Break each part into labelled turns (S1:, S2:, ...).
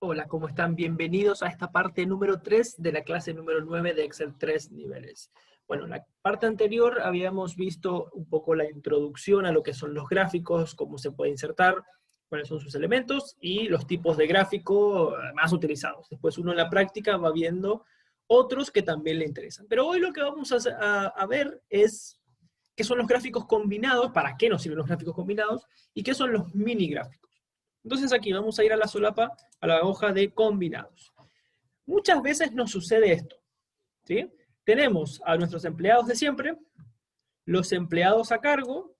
S1: Hola, ¿cómo están? Bienvenidos a esta parte número 3 de la clase número 9 de Excel 3 niveles. Bueno, en la parte anterior habíamos visto un poco la introducción a lo que son los gráficos, cómo se puede insertar, cuáles son sus elementos y los tipos de gráfico más utilizados. Después uno en la práctica va viendo otros que también le interesan. Pero hoy lo que vamos a ver es qué son los gráficos combinados, para qué nos sirven los gráficos combinados y qué son los mini gráficos. Entonces aquí vamos a ir a la solapa, a la hoja de combinados. Muchas veces nos sucede esto, ¿sí? Tenemos a nuestros empleados de siempre, los empleados a cargo,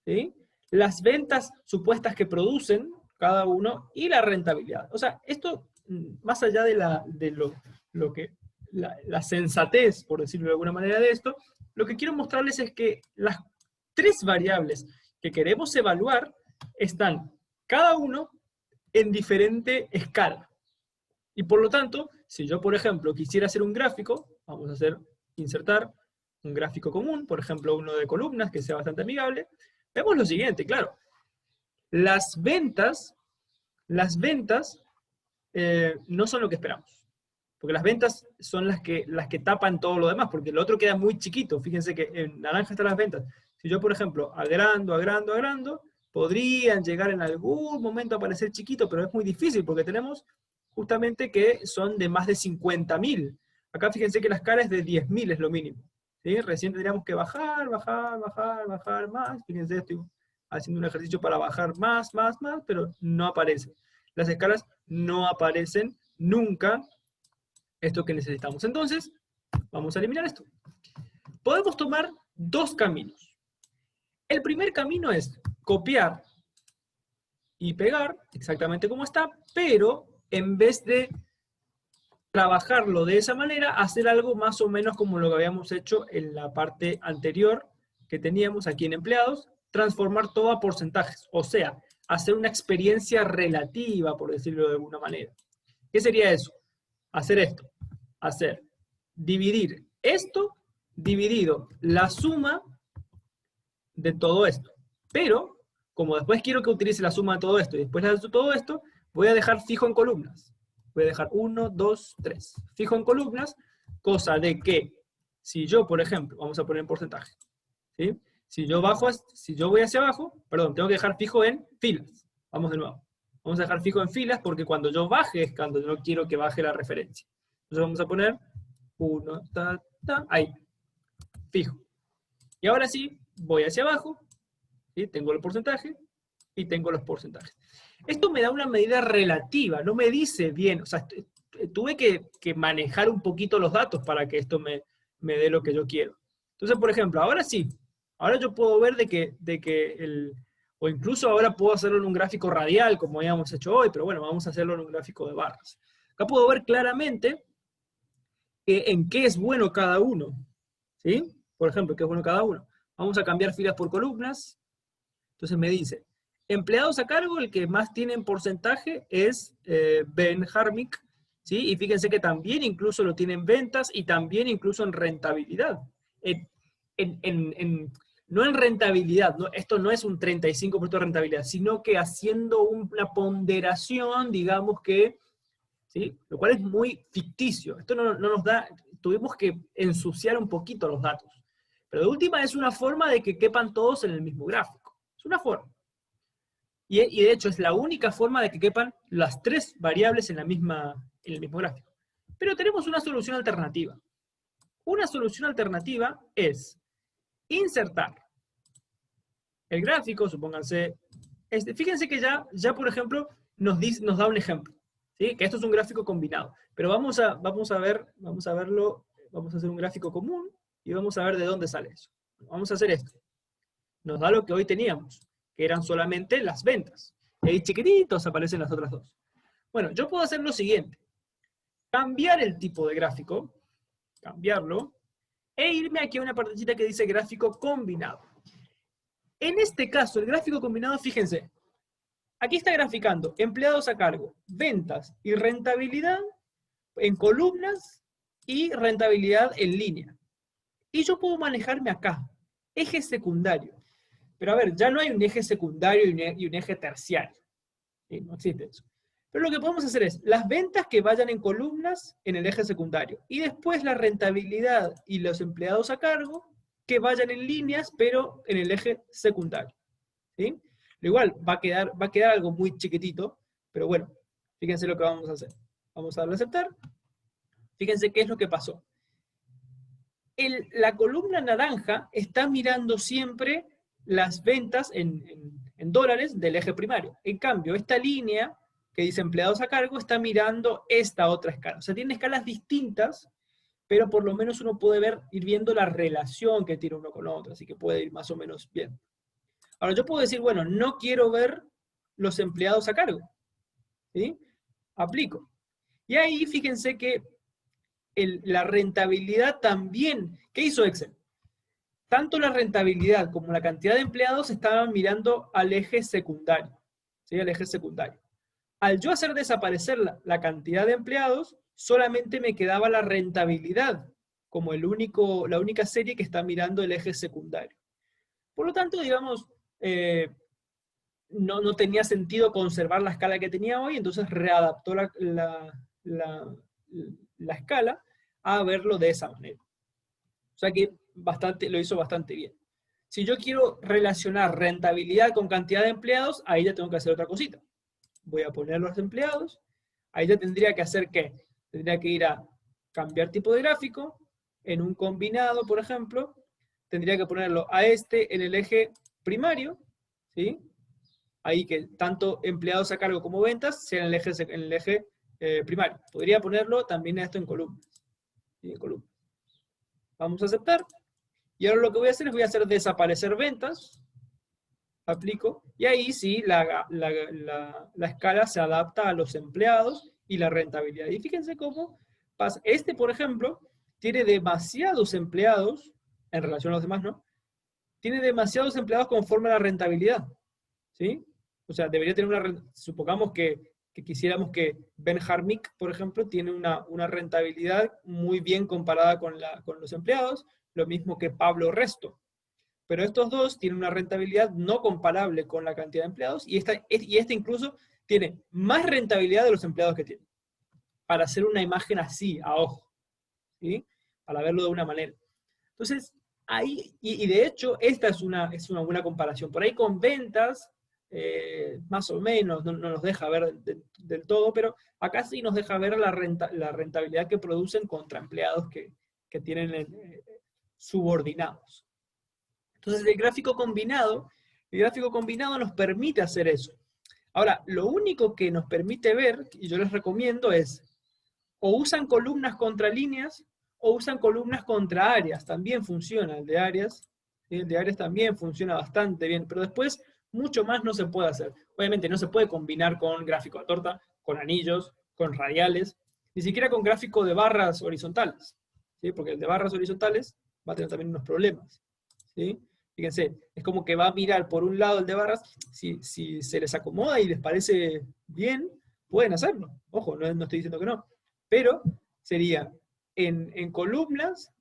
S1: ¿sí? Las ventas supuestas que producen cada uno y la rentabilidad. O sea, esto, más allá de la sensatez, por decirlo de alguna manera, de esto, lo que quiero mostrarles es que las tres variables que queremos evaluar están cada uno en diferente escala. Y por lo tanto, si yo, por ejemplo, quisiera hacer un gráfico, vamos a hacer, insertar un gráfico común, por ejemplo, uno de columnas que sea bastante amigable, vemos lo siguiente, claro. Las ventas no son lo que esperamos. Porque las ventas son las que tapan todo lo demás, porque lo otro queda muy chiquito. Fíjense que en naranja están las ventas. Si yo, por ejemplo, agrando, podrían llegar en algún momento a parecer chiquito, pero es muy difícil porque tenemos justamente que son de más de 50.000. Acá fíjense que la escala es de 10.000, es lo mínimo. ¿Sí? Recién tendríamos que bajar más. Fíjense, estoy haciendo un ejercicio para bajar más, pero no aparece. Las escalas no aparecen nunca esto que necesitamos. Entonces, vamos a eliminar esto. Podemos tomar dos caminos. El primer camino es copiar y pegar exactamente como está, pero en vez de trabajarlo de esa manera, hacer algo más o menos como lo que habíamos hecho en la parte anterior que teníamos aquí en empleados, transformar todo a porcentajes, o sea, hacer una experiencia relativa, por decirlo de alguna manera. ¿Qué sería eso? Hacer esto, dividir esto dividido la suma de todo esto. Pero, como después quiero que utilice la suma de todo esto y después de todo esto, voy a dejar fijo en columnas. Voy a dejar 1, 2, 3. Fijo en columnas, cosa de que si yo, por ejemplo, vamos a poner en porcentaje, ¿sí? Si yo voy hacia abajo, perdón, tengo que dejar fijo en filas. Vamos de nuevo. Vamos a dejar fijo en filas porque cuando yo baje es cuando yo quiero que baje la referencia. Entonces vamos a poner 1, ahí, fijo. Y ahora sí, voy hacia abajo, ¿sí? Tengo el porcentaje y tengo los porcentajes. Esto me da una medida relativa, no me dice bien, o sea, tuve que manejar un poquito los datos para que esto me dé lo que yo quiero. Entonces, por ejemplo, ahora sí, ahora yo puedo ver o incluso ahora puedo hacerlo en un gráfico radial, como habíamos hecho hoy, pero bueno, vamos a hacerlo en un gráfico de barras. Acá puedo ver claramente en qué es bueno cada uno, ¿sí? Por ejemplo, ¿qué es bueno cada uno? Vamos a cambiar filas por columnas. Entonces me dice, empleados a cargo, el que más tiene en porcentaje es Ben Harmick, ¿sí? Y fíjense que también incluso lo tiene en ventas y también incluso en rentabilidad. No en rentabilidad, no, esto no es un 35% de rentabilidad, sino que haciendo una ponderación, digamos que, ¿sí? Lo cual es muy ficticio. Esto no nos da, tuvimos que ensuciar un poquito los datos. Pero de última es una forma de que quepan todos en el mismo gráfico. Es una forma. Y de hecho es la única forma de que quepan las tres variables en el mismo gráfico. Pero tenemos una solución alternativa. Una solución alternativa es insertar el gráfico, supónganse, fíjense que ya por ejemplo, nos da un ejemplo, ¿sí? Que esto es un gráfico combinado. Pero vamos a verlo, vamos a hacer un gráfico común y vamos a ver de dónde sale eso. Vamos a hacer esto. Nos da lo que hoy teníamos, que eran solamente las ventas. Y ahí chiquititos aparecen las otras dos. Bueno, yo puedo hacer lo siguiente. Cambiar el tipo de gráfico, cambiarlo, e irme aquí a una partecita que dice gráfico combinado. En este caso, el gráfico combinado, fíjense, aquí está graficando empleados a cargo, ventas y rentabilidad en columnas y rentabilidad en línea. Y yo puedo manejarme acá, eje secundario. Pero a ver, ya no hay un eje secundario y un eje terciario. ¿Sí? No existe eso. Pero lo que podemos hacer es las ventas que vayan en columnas en el eje secundario. Y después la rentabilidad y los empleados a cargo que vayan en líneas, pero en el eje secundario. ¿Sí? Lo igual va a quedar algo muy chiquitito, pero bueno, fíjense lo que vamos a hacer. Vamos a darle a aceptar. Fíjense qué es lo que pasó. La columna naranja está mirando siempre las ventas en dólares del eje primario. En cambio, esta línea que dice empleados a cargo está mirando esta otra escala. O sea, tiene escalas distintas, pero por lo menos uno puede ir viendo la relación que tiene uno con otro, así que puede ir más o menos bien. Ahora, yo puedo decir, bueno, no quiero ver los empleados a cargo. ¿Sí? Aplico. Y ahí fíjense que la rentabilidad también, ¿qué hizo Excel? Tanto la rentabilidad como la cantidad de empleados estaban mirando al eje secundario. ¿Sí? Al eje secundario. Al yo hacer desaparecer la cantidad de empleados, solamente me quedaba la rentabilidad como la única serie que está mirando el eje secundario. Por lo tanto, digamos, no tenía sentido conservar la escala que tenía hoy, entonces readaptó la escala a verlo de esa manera. O sea que lo hizo bastante bien. Si yo quiero relacionar rentabilidad con cantidad de empleados, ahí ya tengo que hacer otra cosita. Voy a poner los empleados, ahí ya tendría que hacer ¿qué? Tendría que ir a cambiar tipo de gráfico, en un combinado, por ejemplo, tendría que ponerlo a este en el eje primario, ¿sí? Ahí que tanto empleados a cargo como ventas sean en el eje primario. Podría ponerlo también a esto en columnas. ¿Sí? En columnas. Vamos a aceptar. Y ahora lo que voy a hacer es voy a hacer desaparecer ventas. Aplico. Y ahí sí la escala se adapta a los empleados y la rentabilidad. Y fíjense cómo pasa. Este, por ejemplo, tiene demasiados empleados, en relación a los demás, ¿no? Tiene demasiados empleados conforme a la rentabilidad. ¿Sí? O sea, debería tener supongamos que quisiéramos que Ben Harmick, por ejemplo, tiene una rentabilidad muy bien comparada con los empleados, lo mismo que Pablo Resto. Pero estos dos tienen una rentabilidad no comparable con la cantidad de empleados, y este incluso tiene más rentabilidad de los empleados que tiene. Para hacer una imagen así, a ojo. ¿Sí? Para verlo de una manera. Entonces, ahí, y de hecho, esta es una buena comparación. Por ahí con ventas, más o menos, no nos deja ver del todo, pero acá sí nos deja ver la rentabilidad que producen contra empleados que tienen subordinados. Entonces el gráfico combinado nos permite hacer eso. Ahora, lo único que nos permite ver, y yo les recomiendo, es o usan columnas contra líneas o usan columnas contra áreas. También funciona el de áreas. ¿Sí? El de áreas también funciona bastante bien, pero después mucho más no se puede hacer. Obviamente no se puede combinar con gráfico de torta, con anillos, con radiales, ni siquiera con gráfico de barras horizontales. ¿Sí? Porque el de barras horizontales va a tener también unos problemas. ¿Sí? Fíjense, es como que va a mirar por un lado el de barras, si se les acomoda y les parece bien, pueden hacerlo. Ojo, no estoy diciendo que no. Pero sería en columnas,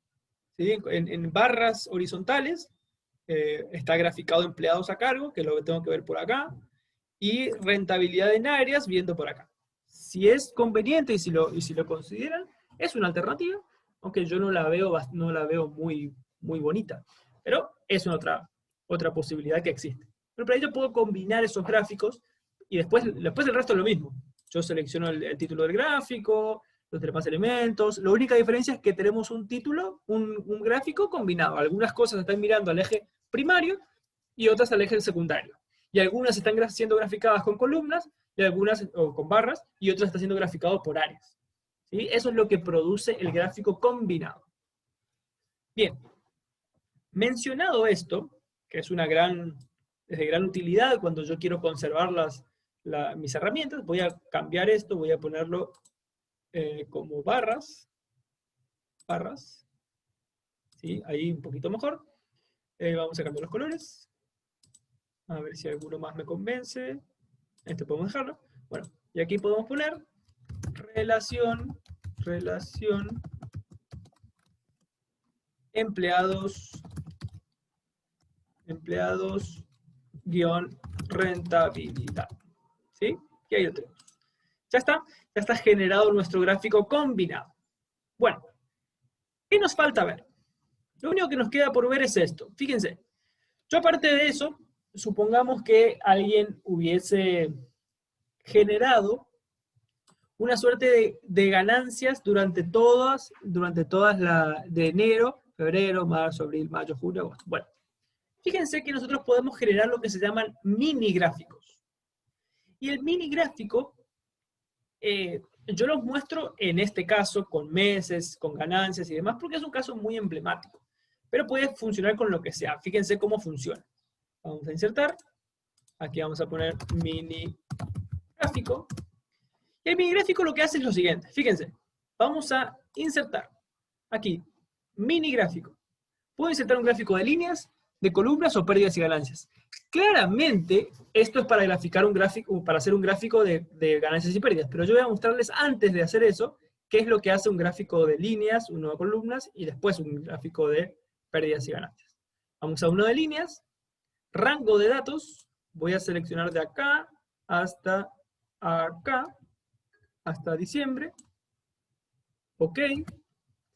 S1: ¿sí? en barras horizontales, está graficado empleados a cargo, que es lo que tengo que ver por acá, y rentabilidad en áreas, viendo por acá. Si es conveniente y si lo consideran, es una alternativa, aunque yo no la veo muy, muy bonita. Pero es otra posibilidad que existe. Pero para ello puedo combinar esos gráficos y después el resto es lo mismo. Yo selecciono el título del gráfico, los demás elementos. La única diferencia es que tenemos un título, un gráfico combinado. Algunas cosas están mirando al eje primario y otras al eje secundario. Y algunas están siendo graficadas con columnas, y algunas o con barras, y otras están siendo graficadas por áreas. ¿Sí? Eso es lo que produce el gráfico combinado. Bien, mencionado esto, que es de gran utilidad cuando yo quiero conservar mis herramientas, voy a cambiar esto, voy a ponerlo como barras, ¿sí? Ahí un poquito mejor. Vamos a cambiar los colores, a ver si alguno más me convence. Este podemos dejarlo. Bueno, y aquí podemos poner relación empleados guión rentabilidad. ¿Sí? Y ahí lo tenemos. Ya está generado nuestro gráfico combinado. Bueno, ¿qué nos falta ver? Lo único que nos queda por ver es esto. Fíjense, yo aparte de eso, supongamos que alguien hubiese generado una suerte de ganancias durante todas de enero, febrero, marzo, abril, mayo, junio, agosto. Bueno, fíjense que nosotros podemos generar lo que se llaman mini gráficos. Y el mini gráfico, yo los muestro en este caso con meses, con ganancias y demás, porque es un caso muy emblemático. Pero puede funcionar con lo que sea. Fíjense cómo funciona. Vamos a insertar. Aquí vamos a poner mini gráfico. Y el mini gráfico lo que hace es lo siguiente. Fíjense. Vamos a insertar. Aquí. Mini gráfico. Puedo insertar un gráfico de líneas, de columnas o pérdidas y ganancias. Claramente, esto es para graficar un gráfico, para hacer un gráfico de ganancias y pérdidas. Pero yo voy a mostrarles antes de hacer eso, qué es lo que hace un gráfico de líneas, uno de columnas, y después un gráfico de pérdidas y ganancias. Vamos a uno de líneas, rango de datos, voy a seleccionar de acá hasta acá, hasta diciembre, ok,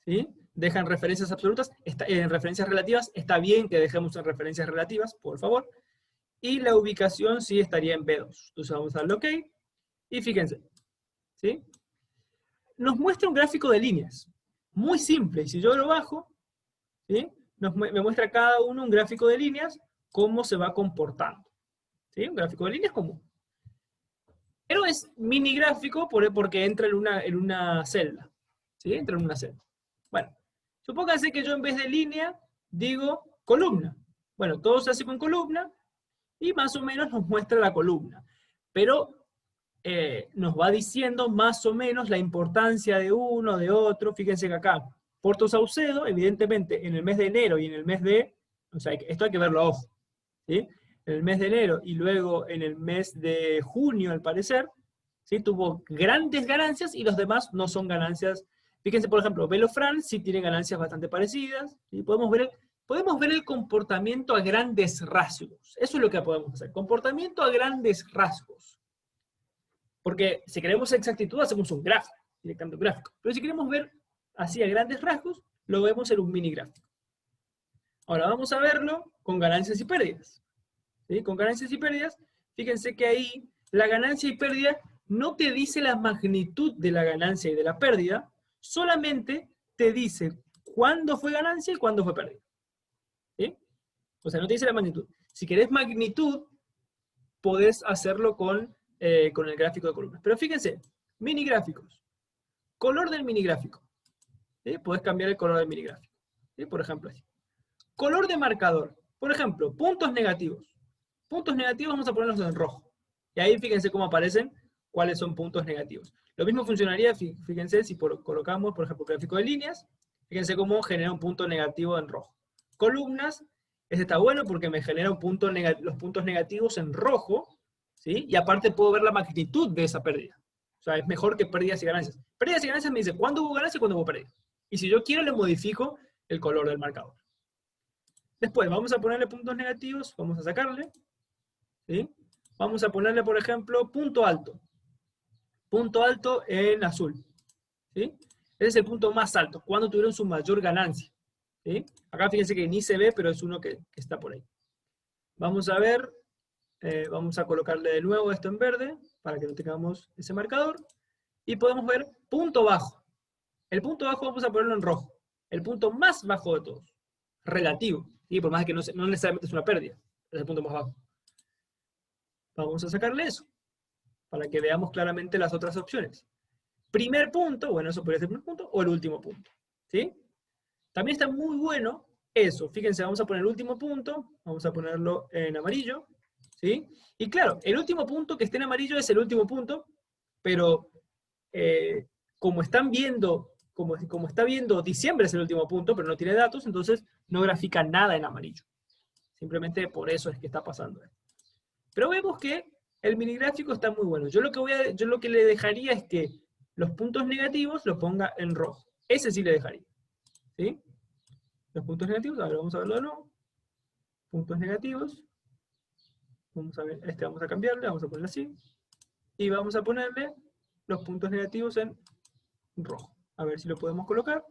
S1: ¿sí? Dejan referencias absolutas, en referencias relativas, está bien que dejemos en referencias relativas, por favor, y la ubicación sí estaría en B2, entonces vamos a darle ok, y fíjense, ¿sí? Nos muestra un gráfico de líneas, muy simple, y si yo lo bajo, ¿sí? Me muestra cada uno un gráfico de líneas, cómo se va comportando. ¿Sí? Un gráfico de líneas común. Pero es mini gráfico porque entra en una celda. ¿Sí? Entra en una celda. Bueno, supónganse que yo en vez de línea digo columna. Bueno, todo se hace con columna y más o menos nos muestra la columna. Pero nos va diciendo más o menos la importancia de uno, de otro. Fíjense que acá, Porto Saucedo, evidentemente, en el mes de enero y en el mes de... O sea, esto hay que verlo a ojo. ¿Sí? En el mes de enero y luego en el mes de junio, al parecer, ¿sí? Tuvo grandes ganancias y los demás no son ganancias. Fíjense, por ejemplo, Velofran sí tiene ganancias bastante parecidas. ¿Sí? Podemos ver el comportamiento a grandes rasgos. Eso es lo que podemos hacer. Comportamiento a grandes rasgos. Porque si queremos exactitud, hacemos un gráfico, directamente un gráfico. Pero si queremos ver así a grandes rasgos, lo vemos en un mini gráfico. Ahora vamos a verlo con ganancias y pérdidas. ¿Sí? Con ganancias y pérdidas, fíjense que ahí la ganancia y pérdida no te dice la magnitud de la ganancia y de la pérdida, solamente te dice cuándo fue ganancia y cuándo fue pérdida. ¿Sí? O sea, no te dice la magnitud. Si querés magnitud, podés hacerlo con el gráfico de columnas. Pero fíjense, mini gráficos. Color del mini gráfico. ¿Sí? Podés cambiar el color del mini gráfico. ¿Sí? Por ejemplo, así. Color de marcador. Por ejemplo, puntos negativos. Puntos negativos vamos a ponerlos en rojo. Y ahí fíjense cómo aparecen cuáles son puntos negativos. Lo mismo funcionaría, fíjense, si colocamos, por ejemplo, gráfico de líneas, fíjense cómo genera un punto negativo en rojo. Columnas, este está bueno porque me genera los puntos negativos en rojo, ¿sí? Y aparte puedo ver la magnitud de esa pérdida. O sea, es mejor que pérdidas y ganancias. Pérdidas y ganancias me dice cuándo hubo ganancia y cuándo hubo pérdida. Y si yo quiero, le modifico el color del marcador. Después, vamos a ponerle puntos negativos, vamos a sacarle, ¿sí? Vamos a ponerle, por ejemplo, punto alto. Punto alto en azul, ¿sí? Ese es el punto más alto, cuando tuvieron su mayor ganancia, ¿sí? Acá fíjense que ni se ve, pero es uno que está por ahí. Vamos a ver, vamos a colocarle de nuevo esto en verde, para que no tengamos ese marcador. Y podemos ver punto bajo. El punto bajo vamos a ponerlo en rojo. El punto más bajo de todos. Relativo, ¿sí? Por más que no necesariamente es una pérdida. Es el punto más bajo. Vamos a sacarle eso, para que veamos claramente las otras opciones. Primer punto, bueno, eso podría ser el primer punto, o el último punto, ¿sí? También está muy bueno eso. Fíjense, vamos a poner el último punto, vamos a ponerlo en amarillo, ¿sí? Y claro, el último punto que esté en amarillo es el último punto, pero como están viendo, como está viendo, diciembre es el último punto, pero no tiene datos, entonces no grafica nada en amarillo. Simplemente por eso es que está pasando esto. Pero vemos que el mini gráfico está muy bueno. Yo lo que le dejaría es que los puntos negativos los ponga en rojo. Ese sí le dejaría. ¿Sí? Los puntos negativos, a ver, vamos a verlo de nuevo. Puntos negativos. Vamos a ver, vamos a cambiarle, vamos a ponerle así. Y vamos a ponerle los puntos negativos en rojo. A ver si lo podemos colocar.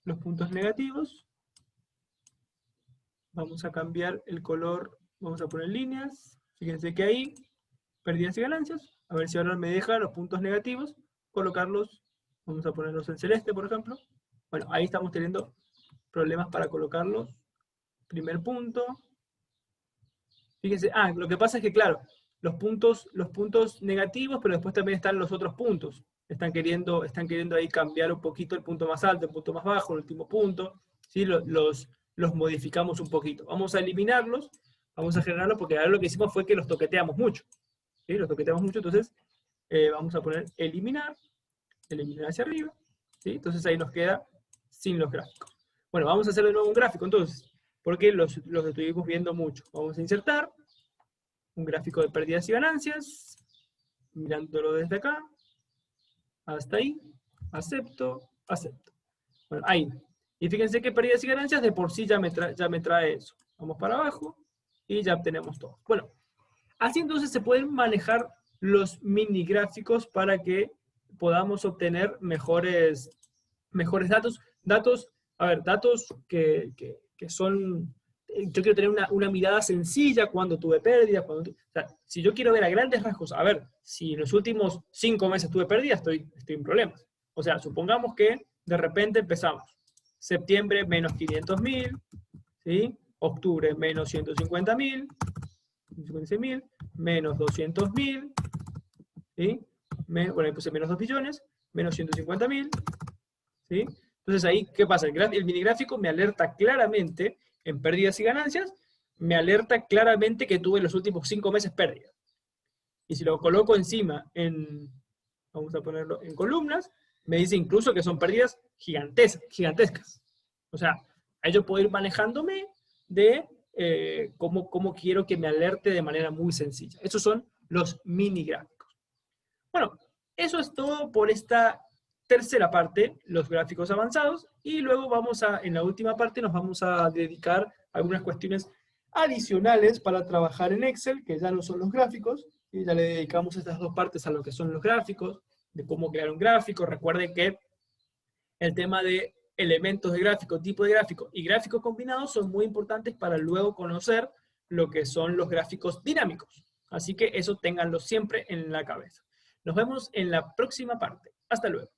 S1: Los puntos negativos. Vamos a cambiar el color, vamos a poner líneas. Fíjense que ahí, pérdidas y ganancias. A ver si ahora me deja los puntos negativos, colocarlos, vamos a ponerlos en celeste, por ejemplo. Bueno, ahí estamos teniendo problemas para colocarlos. Primer punto. Fíjense, lo que pasa es que, claro, los puntos negativos, pero después también están los otros puntos. Están queriendo ahí cambiar un poquito el punto más alto, el punto más bajo, el último punto. ¿Sí? Los modificamos un poquito. Vamos a eliminarlos, vamos a generarlos, porque ahora lo que hicimos fue que los toqueteamos mucho. ¿Sí? Los toqueteamos mucho, entonces vamos a poner eliminar hacia arriba. ¿Sí? Entonces ahí nos queda sin los gráficos. Bueno, vamos a hacer de nuevo un gráfico entonces, porque los estuvimos viendo mucho. Vamos a insertar un gráfico de pérdidas y ganancias, mirándolo desde acá, hasta ahí, acepto, acepto. Bueno, ahí. Y fíjense que pérdidas y ganancias de por sí ya me trae eso. Vamos para abajo y ya obtenemos todo. Bueno, así entonces se pueden manejar los mini gráficos para que podamos obtener mejores datos. Datos que son... Yo quiero tener una mirada sencilla cuando tuve pérdidas. O sea, si yo quiero ver a grandes rasgos, a ver, si en los últimos 5 meses tuve pérdidas, estoy en problemas. O sea, supongamos que de repente empezamos. Septiembre, menos 500.000, ¿sí? Octubre, menos 150.000, 156.000, menos 200.000, ¿sí? Bueno, ahí puse menos 2 billones, menos 150.000, ¿sí? Entonces ahí, ¿qué pasa? El minigráfico me alerta claramente en pérdidas y ganancias, me alerta claramente que tuve los últimos 5 meses pérdidas. Y si lo coloco encima vamos a ponerlo en columnas, me dice incluso que son pérdidas gigantescas. O sea, ahí yo puedo ir manejándome de cómo quiero que me alerte de manera muy sencilla. Esos son los mini gráficos. Bueno, eso es todo por esta tercera parte, los gráficos avanzados, y luego en la última parte nos vamos a dedicar a algunas cuestiones adicionales para trabajar en Excel, que ya no son los gráficos, y ya le dedicamos estas 2 partes a lo que son los gráficos, de cómo crear un gráfico. Recuerden que el tema de elementos de gráfico, tipo de gráfico y gráficos combinados son muy importantes para luego conocer lo que son los gráficos dinámicos. Así que eso ténganlo siempre en la cabeza. Nos vemos en la próxima parte. Hasta luego.